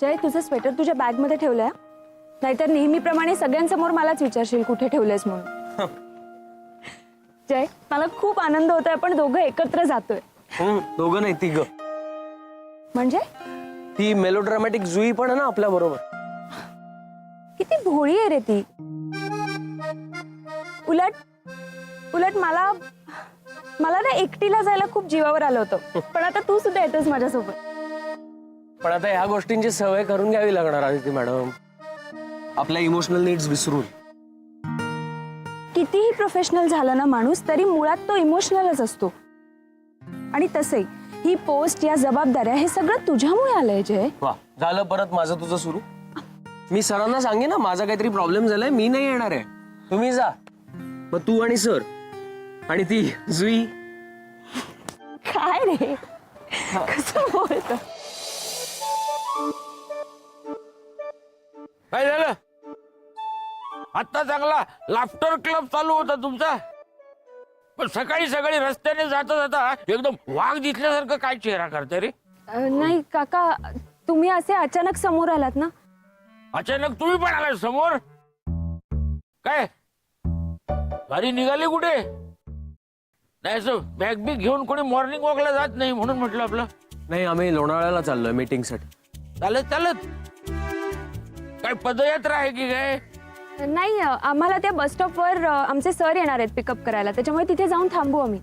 जय, तुझं स्वेटर तुझ्या बॅग मध्ये ठेवलंय? नाहीतर नेहमीप्रमाणे सगळ्यांसमोर मलाच विचारशील कुठे ठेवलंयस म्हणून. जय, मला खूप आनंद होतोय, आपण दोघं एकत्र जातोय. दोघं नाही, तिघ. म्हणजे ती मेलोड्रामॅटिक जुई पण आहे ना आपल्या बरोबर. किती भोळी आहे रे ती. उलट उलट मला ना एकटीला जायला खूप जीवावर आलं होतं, पण आता तू सुद्धा येतोस माझ्यासोबत. पण आता ह्या गोष्टींची सवय करून घ्यावी लागणार आदिती मॅडम, आपल्या इमोशनल नीड्स विसरून. कितीही प्रोफेशनल झाला ना माणूस, तरी मुळात तो इमोशनलच असतो. आणि तसंही ही पोस्ट, या जबाबदाऱ्या, हे सगळं तुझ्यामुळे आलंय जय. वा, झालं परत माझं तुझं सुरू. मी सरांना सांगेन ना माझा काहीतरी प्रॉब्लेम झालाय, मी नाही येणार आहे, तुम्ही जा. मग तू आणि सर आणि ती जुई. काय रे, कसं बोलतो. काय झालं? आता चांगला लाफ्टर क्लब चालू होता तुमचा, पण सकाळी सकाळी रस्त्याने जाता जाता एकदम वाघ दिसल्यासारखं काय चेहरा करते रे? नाही काका, तुम्ही असे अचानक समोर आलात ना. अचानक तुम्ही पण आलाय समोर? काय गाडी निघाली कुठे? नाही असं बॅग बिग घेऊन कोणी मॉर्निंग वॉकला जात नाही म्हणून म्हटलं आपलं. नाही, आम्ही लोणावळ्याला चाललोय मीटिंग साठी. चालत चालत? काय पदयात्रा आहे की काय? नाही, आम्हाला त्या बस स्टॉपवर आमचे सर येणार आहेत पिकअप करायला, त्याच्यामुळे तिथे जाऊन थांबू आम्ही.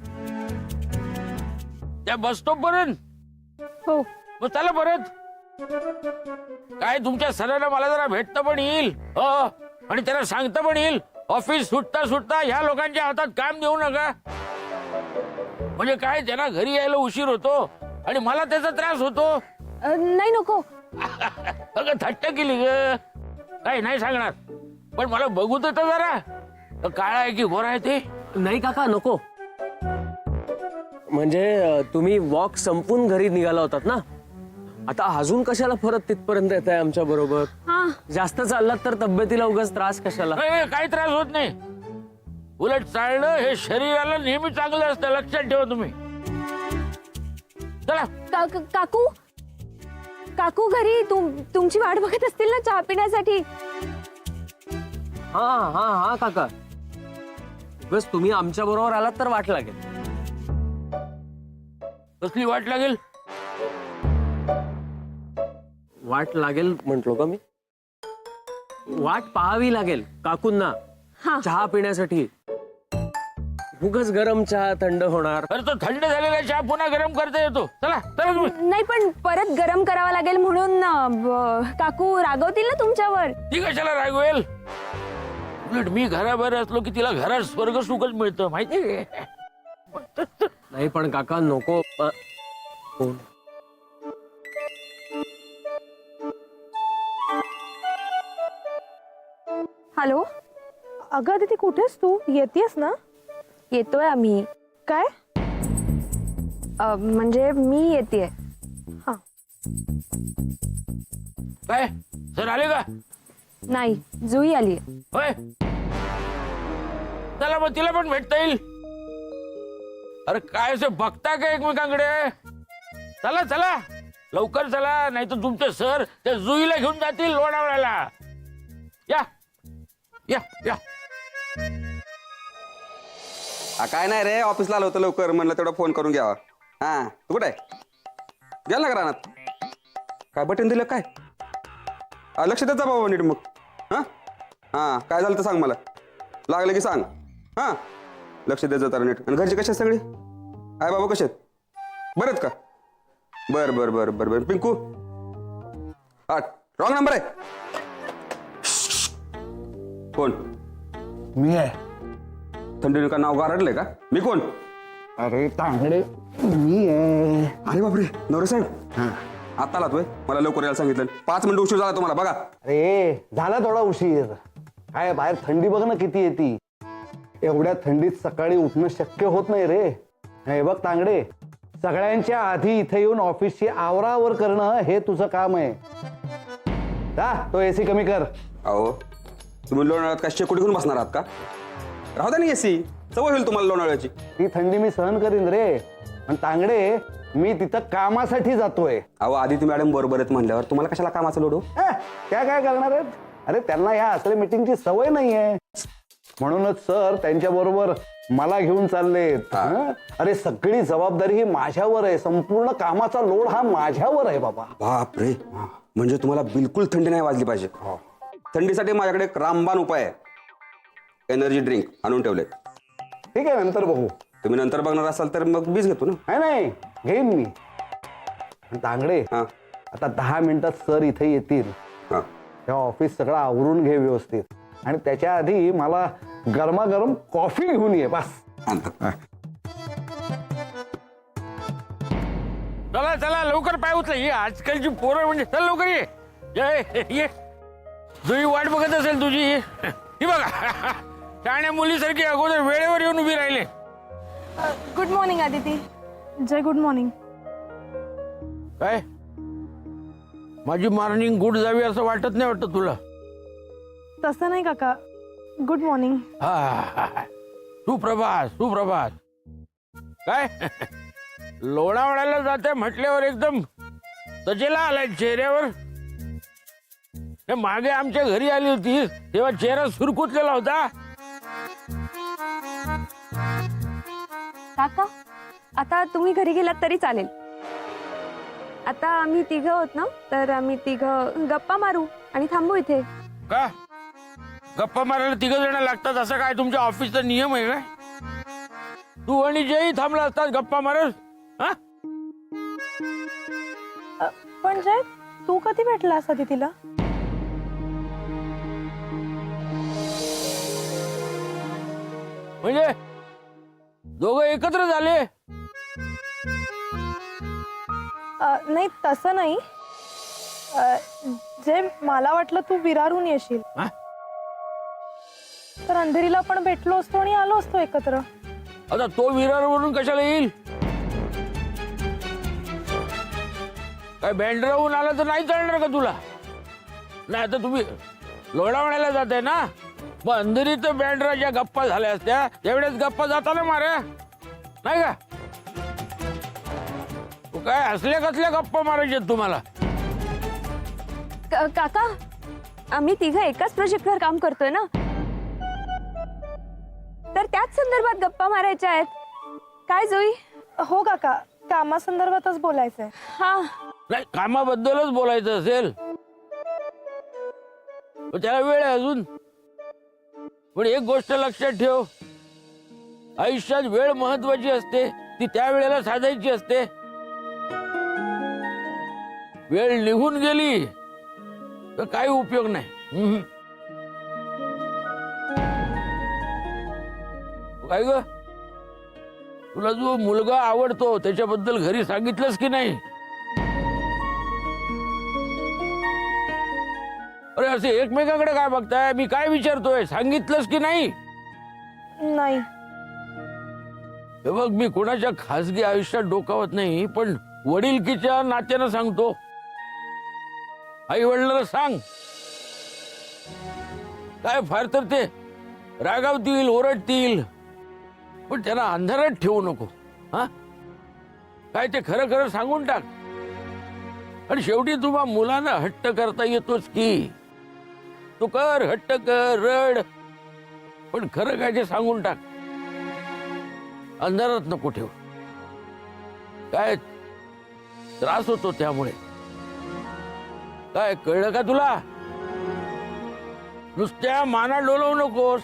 त्या बस स्टॉप पर्यंत? हो. मग चला परत. काय तुमच्या सरांना मला जरा भेटता पण येईल, आणि त्यांना सांगता पण येईल, ऑफिस सुटता सुटता ह्या लोकांच्या हातात काम देऊ नका. म्हणजे काय, त्यांना घरी यायला उशीर होतो आणि मला त्याचा त्रास होतो. नाही, नको. अगं थट्ट केली ग. काय नाही सांगणार, पण मला बघू तर जरा, काळा आहे की गोरा आहे ते. नाही काका, नको. म्हणजे तुम्ही वॉक संपून घरी निघाला होतात ना, आता अजून कशाला परत तिथपर्यंत येत आहे आमच्या बरोबर? जास्त चाललात तर तब्येतीला उगाच त्रास कशाला? काही त्रास होत नाही, उलट चालणं हे शरीराला नेहमी चांगलं असतं, लक्षात ठेवा तुम्ही. चला. काकू काकू घरी तुमची वाट बघत असतील ना चहा पिण्यासाठी. हा हा हा काका, बस तुम्ही आमच्या बरोबर आलात तर वाट लागेल. कसली वाट लागेल? वाट लागेल म्हंटलो का मी? वाट पाहावी लागेल काकूंना चहा पिण्यासाठी. उगाच गरम चहा थंड होणार. अरे तो थंड झालेला चहा पुन्हा गरम करता येतो. चला चला तुम्ही. नाही, पण परत गरम करावा लागेल म्हणून काकू रागवतील ना तुमच्यावर. ती कशाला रागवेल? उलट मी घराबाहेर असलो की तिला घरात स्वर्ग सुखच मिळतं, माहिती. नाही पण काका नको. हॅलो. अगं आदिती, कुठेस तू? येतेस ना? येतोय आम्ही. काय? म्हणजे मी येतेय. हा. काय सर आले का? नाही, जुई आली. होय, चला मग तिला पण भेटता येईल. अरे काय असं बघता का एकमेकांकडे? चला चला लवकर चला, नाही तर तुमचे सर त्या जुईला घेऊन जातील लोणावळ्याला. या या या. काय नाही रे, ऑफिसला आलो होतो लवकर, म्हणलं तेवढा फोन करून घ्यावा. हा, तू कुठे आहे? गेला का रानात? काय बटन दिलं काय? लक्ष देत जा बाबा नीट मग. हा हा, काय झालं तर सांग मला, लागलं की सांग. हा, लक्ष देत जा जरा नीट. आणि घरचे कसे आहेत सगळे? आहे बाबा कसे आहेत? बरं आहेत का? बर बर बर बर बर. पिंकू? हा, रॉंग नंबर आहे. कोण? मी आहे. थंडीने का नाव गारडलंय का? मी कोण? अरे तांगडे, मी आहे. अरे बापरे, नवरे साहेब आता आलात होय? मला लवकर यायला सांगितलं. 5 मिनिटं उशीर झाला तुम्हाला. बघा अरे झाला थोडा उशीर. काय बाहेर थंडी बघ ना किती येते. एवढ्या थंडीत सकाळी उठणं शक्य होत नाही रे. हे बघ तांगडे, सगळ्यांच्या आधी इथे येऊन ऑफिसची आवरावर करणं हे तुझं काम आहे. जा, तो एसी कमी कर. अहो, तुम्ही लोणावळ्यात काय शेकोटी घेऊन बसणार आहात का? राहू द्या ना एसी, सवय होईल तुम्हाला लोणावळ्याची. ती थंडी मी सहन करीन रे. पण तांगडे, मी तिथं कामासाठी जातोय. अहो आदिती मॅडम बरोबर आहेत म्हणल्यावर तुम्हाला कशाला कामाचं लोडू? त्या काय करणार आहेत? अरे त्यांना या असल्या मीटिंगची सवय नाहीये, म्हणूनच सर त्यांच्या बरोबर मला घेऊन चाललेत. अरे सगळी जबाबदारी ही माझ्यावर आहे, संपूर्ण कामाचा लोड हा माझ्यावर आहे बाबा. बाप रे, म्हणजे तुम्हाला बिलकुल थंडी नाही वाजली पाहिजे. थंडीसाठी माझ्याकडे एक रामबाण उपाय आहे. एनर्जी ड्रिंक आणून ठेवले. ठीक आहे, नंतर बघू. तुम्ही नंतर बघणार असाल तर मग बीज घेतो ना. नाही घेईन मी. तांगडे, हा आता 10 मिनिटात सर इथे येतील. हा त्या ऑफिस सगळं आवरून घे व्यवस्थित, आणि त्याच्या आधी मला गरमागरम कॉफी घेऊन ये बस. आणतो. चला चला लवकर पाय उचला. ही आजकालची पोरं म्हणजे चल लवकर ये. ये तुझी वाट बघत असेल तुझी. ही बघा शाण्या मुलीसारखी अगोदर वेळेवर येऊन उभी राहिले. Good morning Aditi. Jay good morning. काय माझी मॉर्निंग गुड जावी असं वाटत नाही वाटत तुला? तसं नाही काका, गुड मॉर्निंग. सुप्रभात सुप्रभात. काय लोणावळ्याला जाते म्हटल्यावर एकदम तजेला आलाय चेहऱ्यावर. मागे आमच्या घरी आली होती तेव्हा चेहरा सुरकुतलेला होता. काका, आता तुम्ही घरी गेलात तरी चालेल. आता आम्ही तिघं आहोत ना, तर आम्ही तिघं गप्पा मारू आणि थांबू इथे. का गप्पा मारायला 3 जण लागतात असं काय तुमच्या ऑफिसचा नियम आहे काय? तू आणि जयही थांबला असतात गप्पा मारत. हा पण जय, तू कधी भेटलास आदितीला? म्हणजे दोघं एकत्र झाले? नाही तसं नाही. जय, मला वाटलं तू विरारून येशील, हा? तर अंधेरीला पण भेटलो असतो आणि आलो असतो एकत्र. आता तो विरारवरून कशाला येईल? काय बँड्राहून आला तर नाही चालणार का तुला? नाही आता तुम्ही लोणावळ्याला जाताय ना, मग अंधेरीत बँड्राच्या गप्पा झाल्या असत्या त्यावेळेस गप्पा जाताना मारा नाही का? काय असल्या कसल्या गप्पा मारायच्या तुम्हाला? काका, आम्ही तिघं एकाच प्रोजेक्टवर काम करतोय ना, तर त्याच संदर्भात गप्पा मारायच्या आहेत. काय जोई? हो काका, कामासंदर्भातच बोलायचंय. हा, नाही कामाबद्दलच बोलायचं असेल तर त्याला वेळ आहे अजून. पण एक गोष्ट लक्षात ठेव, आयुष्यात वेळ महत्वाची असते, ती त्या वेळेला साधायची असते. वेळ निघून गेली तर काही उपयोग नाही. काय ग, तुला जो मुलगा आवडतो त्याच्याबद्दल घरी सांगितलंस की नाही? अरे असे एकमेकाकडे काय बघताय? मी काय विचारतोय, सांगितलंस की नाही? नाही. हे बघ, मी कोणाच्या खासगी आयुष्यात डोकावत नाही, पण वडिलकीच्या नात्यानं सांगतो. आई वडिलांना सांग. काय फार तर ते रागावतील, ओरडतील, पण त्यांना अंधारात ठेवू नको. हा काय ते खरं खरं सांगून टाक. आणि शेवटी तुम्हा मुलांना हट्ट करता येतोच की. तू कर, हट्ट कर, रड, पण खरं काय ते सांगून टाक. अंधारात नको ठेव. काय त्रास होतो त्यामुळे. काय कळलं का तुला? नुसत्या माना डोलवू नकोस,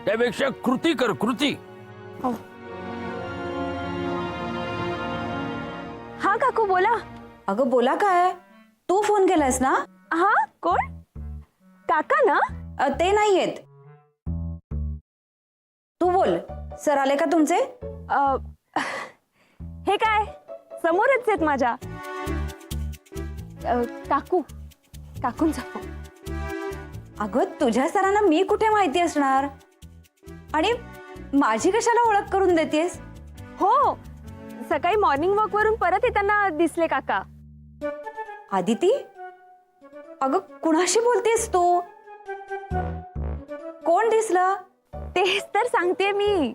त्यापेक्षा कृती कर, कृती. हो. हा काकू बोला. अगं बोला काय, तू फोन केलायस ना? हा, कोण? काका ना? ते नाही येत. तू बोल, सर आले का तुमचे? हे काय, समोरच आहेत माझ्या. काकूंचा फोन. अगं तुझ्या सरांना मी कुठे माहिती असणार, आणि माझी कशाला ओळख करून देतेस? हो, सकाळी मॉर्निंग वॉक वरून परत येताना दिसले काका. आदिती, अगं कुणाशी बोलतेस तू? कोण दिसलं? तेच तर सांगते मी.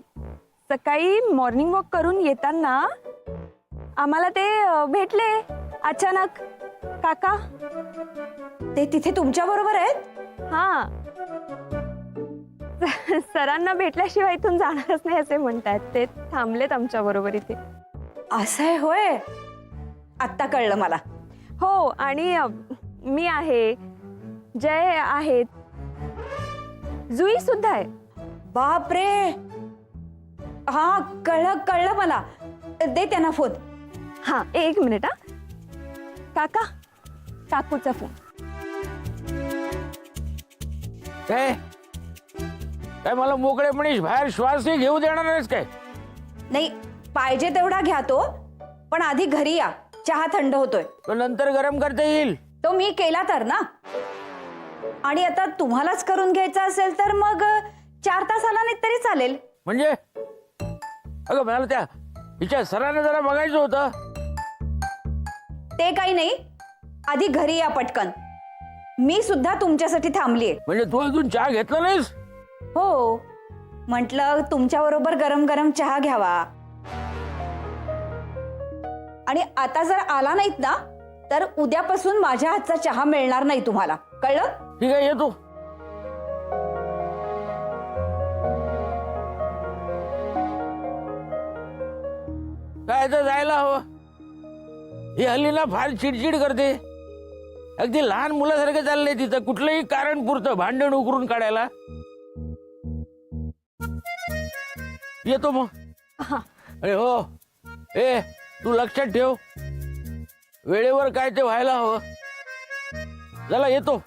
सकाळी मॉर्निंग वॉक करून येताना आम्हाला ते भेटले अचानक काका. ते तिथे तुमच्या बरोबर आहेत? हा. सरांना भेटल्याशिवाय इथून जाणारच नाही असे म्हणतात. ते थांबलेत आमच्या बरोबर इथे. असं आहे होय, आत्ता कळलं मला. हो, आणि मी आहे, जय आहेत, जुई सुद्धा आहे. बापरे, हा कळलं मला. दे त्यांना फोन. हा, एक मिनिट. हा काका, काकूचा फोन. काय काय मला मोकळेपणी बाहेर श्वासही घेऊ देणार नाहीस काय? नाही, पाहिजे तेवढा घ्या तो, पण आधी घरी या, चहा थंड होतोय. तो नंतर गरम करता येईल. तो मी केला तर ना. आणि आता तुम्हालाच करून घ्यायचा असेल तर मग 4 तास आला नाही तरी चालेल. म्हणजे अगं मला त्या हिच्या सरांना जरा बघायचं होतं. ते काही नाही, आधी घरी या पटकन. मी सुद्धा तुमच्यासाठी थांबलीये. म्हणजे तू अजून चहा घेतला नाहीस? हो, म्हटलं तुमच्या बरोबर गरम गरम चहा घ्यावा. आणि आता जर आला नाहीत ना तर उद्यापासून माझ्या हातचा चहा मिळणार नाही तुम्हाला, कळलं? ठीक आहे, येतो. काय तर जायला हवं. ही हल्ली ना फार चिडचिड करते. अगदी लहान मुलासारखं चाललंय तिथं, कुठलंही कारण पुरतं भांडण उकरून काढायला. येतो मग. अरे हो, ए तू लक्षात ठेव, वेळेवर काय ते व्हायला हवं. चला येतो.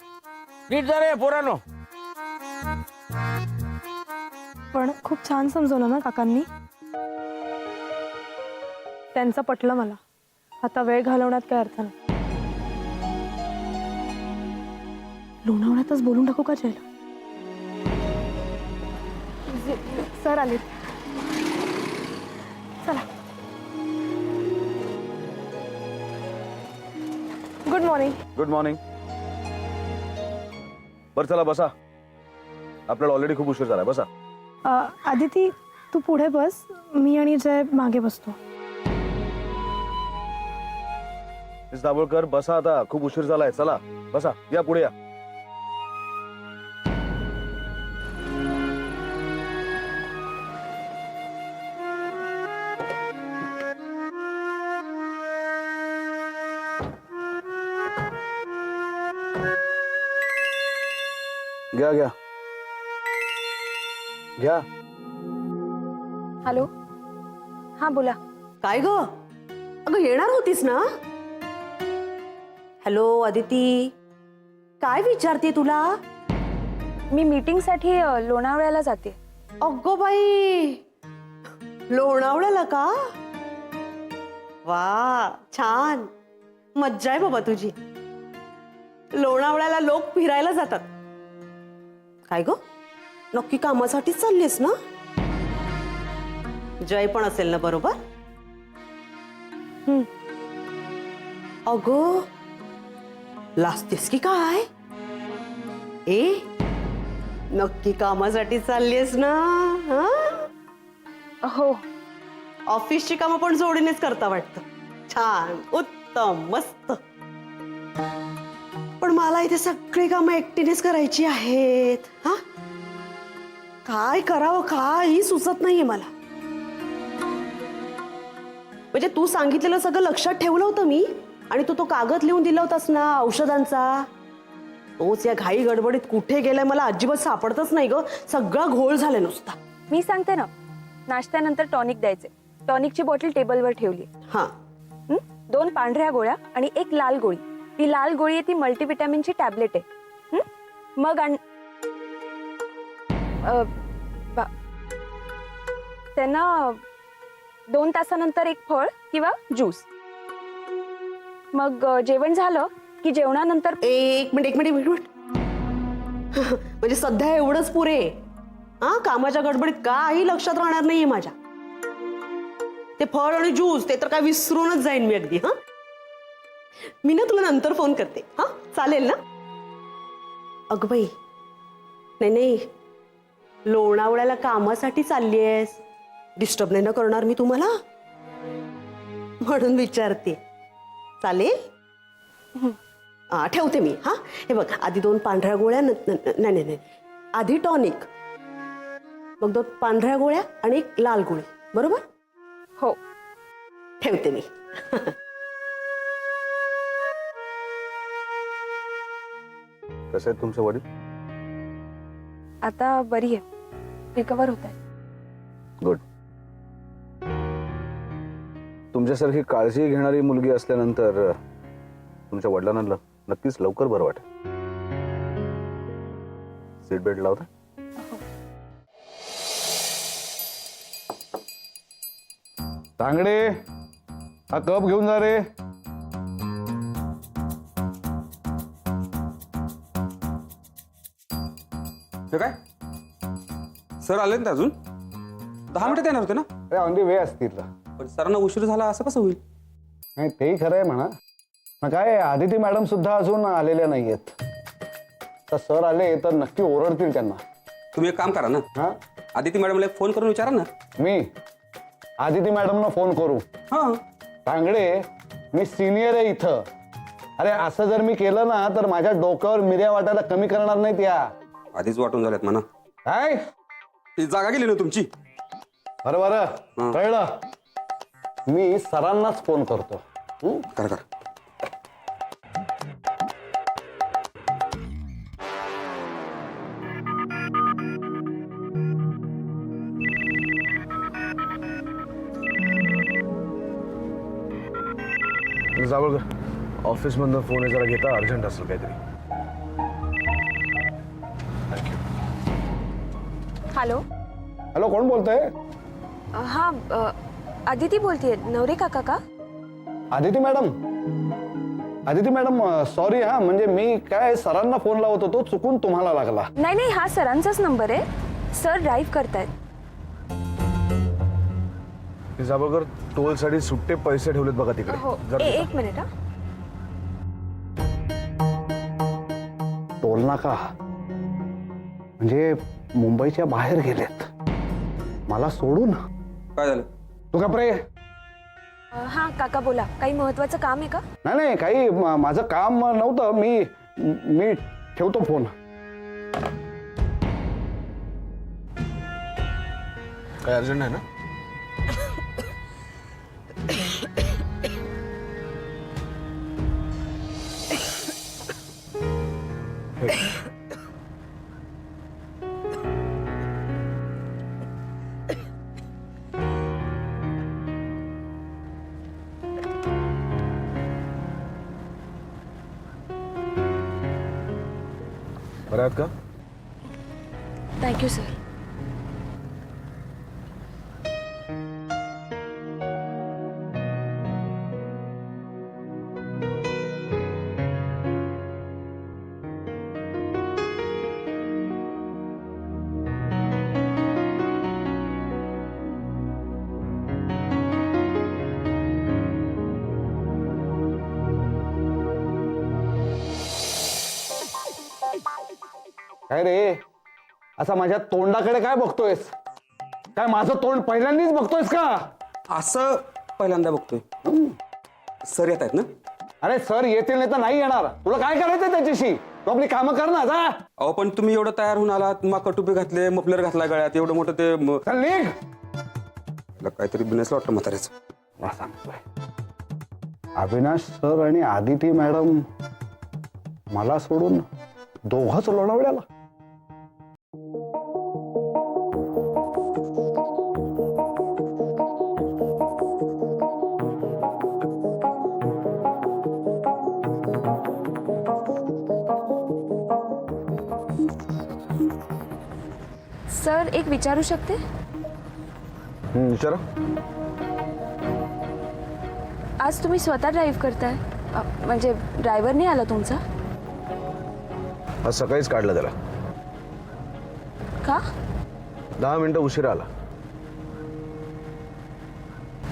नीट जरा या पोरानो. पण खूप छान समजवलं ना काकांनी. त्यांचं पटलं मला. आता वेळ घालवण्यात काय अर्थ नाही. लोणावळ्यातच बोलून टाकू का जयला? सर आले. चला. Good morning. Good morning. बरं चला बसा, आपल्याला ऑलरेडी खूप उशीर झालाय. बसा. आदिती, तू पुढे बस, मी आणि जय मागे बसतो. मिस दाभोळकर बसा, आता खूप उशीर झालाय. चला बसा, या पुढे या. घ्या घ्या घ्या. हॅलो. हा बोला. काय ग? अगं येणार होतीस ना? हॅलो अदिती, काय विचारते तुला? मी मीटिंगसाठी लोणावळ्याला जाते. अगो बाई, लोणावळ्याला का? वा, छान मज्जा आहे बाबा तुझी. लोणावळ्याला लोक फिरायला जातात. काय ग, नक्की कामासाठीच चाललीस ना? जय पण असेल ना बरोबर? अगं लाजतेस की काय? ए, नक्की कामासाठी चाललीस ना? हो. ऑफिसची कामं पण जोडीनेच करता वाटतं. छान, उत्तम, मस्त. पण मला इथे सगळी कामं एकटीनेच करायची आहेत. हा, काय करावं काही सुचत नाहीये मला. म्हणजे तू सांगितलेलं सगळं लक्षात ठेवलं होतं मी, आणि तू तो कागद लिहून दिला होतास ना औषधांचा, तोच या घाई गडबडीत कुठे गेलाय मला अजिबात सापडतच नाही ग. सगळा घोळ झालाय नुसता. मी सांगते ना, नाश्त्यानंतर टॉनिक द्यायचे. टॉनिकची बॉटल टेबलवर ठेवली. हा, 2 पांढऱ्या गोळ्या आणि 1 लाल गोळी. ती लाल गोळी आहे ती मल्टीव्हिटॅमिनची टॅबलेट आहे. मग त्यांना 2 तासानंतर 1 फळ किंवा ज्यूस. मग जेवण झालं की जेवणानंतर एक मिनिट. म्हणजे सध्या एवढंच पुरे? हा, कामाच्या गडबडीत काही लक्षात राहणार नाहीये माझ्या. ते फळ आणि ज्यूस ते तर काय विसरूनच जाईन मी अगदी. हा, मी ना तुला नंतर फोन करते. हा, चालेल ना? अगं बाई, नाही, लोणावळ्याला कामासाठी चालली आहेस, डिस्टर्ब नाही ना करणार मी तुम्हाला? म्हणून विचारते. चालेल? ठेवते मी. हा, हे बघ, आधी 2 पांढऱ्या गोळ्या, नाही, आधी टॉनिक, मग 2 पांढऱ्या गोळ्या आणि 1 लाल गोळी. बरोबर? हो. ठेवते मी. कसं आहे तुमचं वडील? आता बरी आहे, रिकवर होत आहे. गुड. तुमच्यासारखी काळजी घेणारी मुलगी असल्यानंतर तुमच्या वडिलांना नक्कीच लवकर बरं वाटेल. सीट बेल्ट लावता? तांगडे, हा कप घेऊन जा रे. हे काय सर आले ना अजून? 10 मिनिटं येणार होते ना? अरे ऑन दी वे असतील. पण सरांना उशीर झाला असं कसं होईल? नाही, तेही खरं आहे म्हणा. मग काय, आदिती मॅडम सुद्धा अजून आलेल्या नाहीयेत. तर सर आले तर नक्की ओरडतील त्यांना. तुम्ही एक काम करा ना, हा, आदिती मॅडमला एक फोन करून विचारा ना. मी आदिती मॅडमना फोन करू? हा, तांगडे, मी सिनियर आहे इथं. अरे असं जर मी केलं ना तर माझ्या डोक्यावर मिऱ्या वाटायला कमी करणार नाहीत या. आधीच वाटून झाल्यात म्हणा. काय ती जागा गेली ना तुमची. बरं बरं, कळलं. मी सरांनाच फोन करतो. करा करा. जावळकर, ऑफिस मधनं फोन आहे, जरा घेता, अर्जंट असेल काहीतरी. हॅलो. हॅलो, कोण बोलतंय? हा, आदिती बोलतेय. नवरे काका का? Aditi madam, Aditi madam, sorry हा, म्हणजे मी काय सरांना फोन लावत होतो, चुकून तुम्हाला लागला. नाही, हा सरांचाच नंबर आहे. सर ड्राईव्ह करतायत. जावळकर, टोल साठी सुट्टे पैसे ठेवलेत बघा तिकडे. हो, जरा एक मिनिट. हा, टोल नाका म्हणजे मुंबईच्या बाहेर गेलेत, मला सोडून. काय झालं? तू का प्रे? हा काका बोला, काही महत्वाचं काम आहे का? नाही, काही माझं काम नव्हतं. मी ठेवतो फोन. काय अर्जंट आहे ना? बरं आहात का? Thank you sir. काय रे, असा माझ्या तोंडाकडे काय बघतोयस? काय माझं तोंड पहिल्यांदाच बघतोयस का? असं पहिल्यांदा बघतोय. सर येत आहेत ना? अरे सर येतील नाही तर नाही येणार. तुला काय करायचं त्याच्याशी? तू आपली कामं कर ना, जा. अहो पण तुम्ही एवढं तयार होऊन आलात, मग कटुपे घातले, मफलर घातला गळ्यात, एवढं मोठं ते चल निघ. काहीतरी बिनस वाटतं म्हाताऱ्याचं. मला सांगतोय, अविनाश सर आणि आदिती मॅडम मला सोडून दोघंच लोणावळ्याला. सर एक विचारू शकते? विचारा. आज तुम्ही स्वतः ड्राईव्ह करताय? म्हणजे ड्रायव्हर नाही आला तुमचा? आज सकाळीच काढलं त्याला. का? 10 मिनिटं उशिरा आला.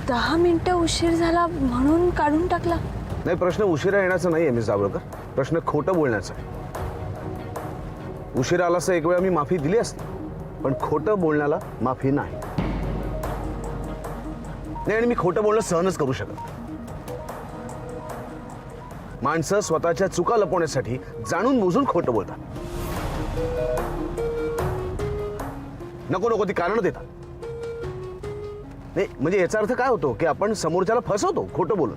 10 मिनिटं उशीर झाला म्हणून काढून टाकला? नाही, प्रश्न उशिरा येण्याचा नाहीये मिस जावळकर, प्रश्न खोटं बोलण्याचा आहे. उशिरा आलास एक वेळा मी माफी दिली असती, पण खोटं बोलण्याला माफी नाही. नाही, आणि मी खोटं बोलणं सहनच करू शकत. माणसं स्वतःच्या चुका लपवण्यासाठी जाणून बुजून खोटं बोलतात. नको नको ती कारणं देतात. नाही म्हणजे याचा अर्थ काय होतो की आपण समोरच्याला फसवतो खोटं बोलून.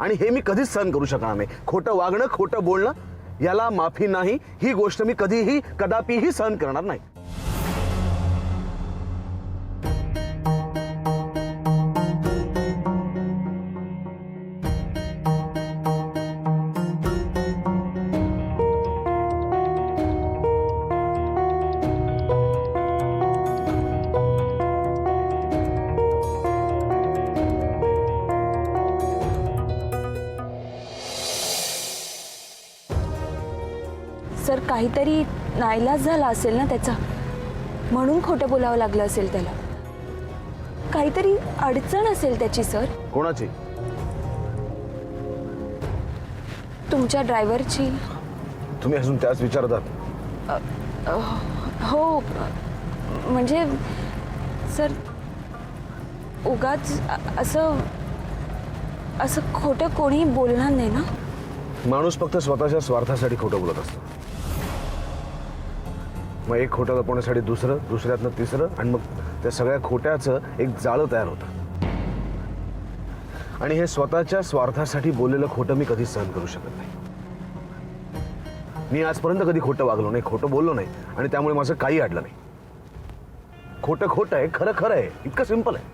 आणि हे मी कधीच सहन करू शकणार नाही. खोटं वागणं, खोटं बोलणं याला माफी नाही. ही गोष्ट मी कधीही कदापिही सहन करणार नाही. सर काहीतरी नाईलाज झाला असेल ना त्याचा, म्हणून खोटं बोलावं लागलं असेल त्याला. काहीतरी अडचण असेल त्याची सर. कोणाची? तुमच्या ड्रायव्हरची. तुम्ही अजून त्याच विचारत आहात? हो म्हणजे सर उगाच असं असं खोटं कोणी बोलणार नाही ना. माणूस फक्त स्वतःच्या स्वार्थासाठी खोटं बोलत असतो. मग एक खोटं लपवण्यासाठी दुसरं, दुसऱ्यातनं तिसरं, आणि मग त्या सगळ्या खोट्याचं एक जाळं तयार होतं. आणि हे स्वतःच्या स्वार्थासाठी बोललेलं खोटं मी कधीच सहन करू शकत नाही. मी आजपर्यंत कधी खोटं वागलो नाही, खोटं बोललो नाही, आणि त्यामुळे माझं काही अडलं नाही. खोटं खोटं आहे, खरं खरं आहे, इतकं सिंपल आहे.